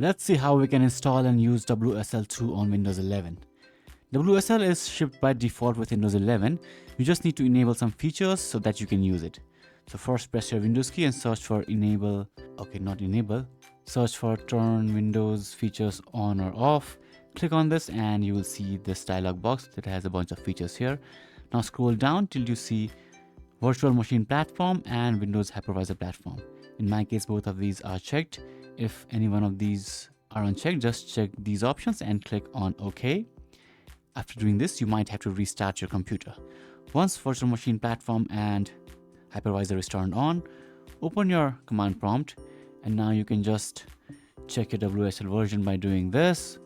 Let's see how we can install and use WSL2 on Windows 11. WSL is shipped by default with Windows 11. You just need to enable some features so that you can use it. So first press your Windows key and search for enable, search for turn Windows features on or off. Click on this and you will see this dialog box that has a bunch of features here. Now scroll down till you see Virtual Machine Platform and Windows Hypervisor Platform. In my case, both of these are checked. If any one of these are unchecked, just check these options and click on OK. After doing this, you might have to restart your computer. Once Virtual Machine Platform and Hypervisor is turned on, open your command prompt, and now you can just check your WSL version by doing this.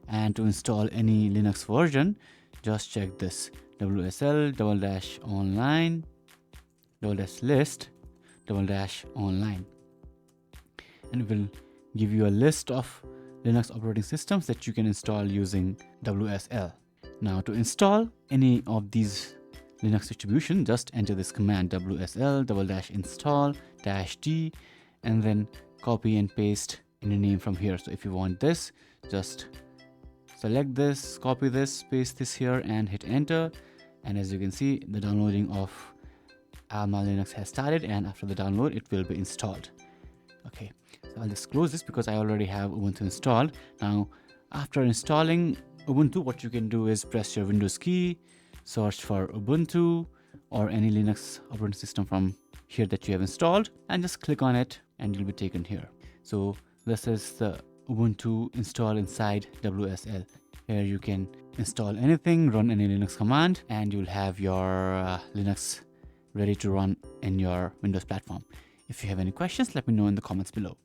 And to install any Linux version, just check this WSL --online --list --online, and it will give you a list of Linux operating systems that you can install using WSL. Now to install any of these Linux distribution, just enter this command WSL --install -d and then copy and paste any name from here. So if you want this, just select this, copy this, paste this here and hit enter. And as you can see, the downloading of Alma Linux has started, and after the download it will be installed. Okay, so I'll just close this because I already have Ubuntu installed. Now after installing Ubuntu, what you can do is press your Windows key, search for Ubuntu or any Linux operating system from here that you have installed, and just click on it and you'll be taken here. So this is the Ubuntu install inside WSL. Here you can install anything, run any Linux command, and you'll have your Linux ready to run in your Windows platform. If you have any questions, let me know in the comments below.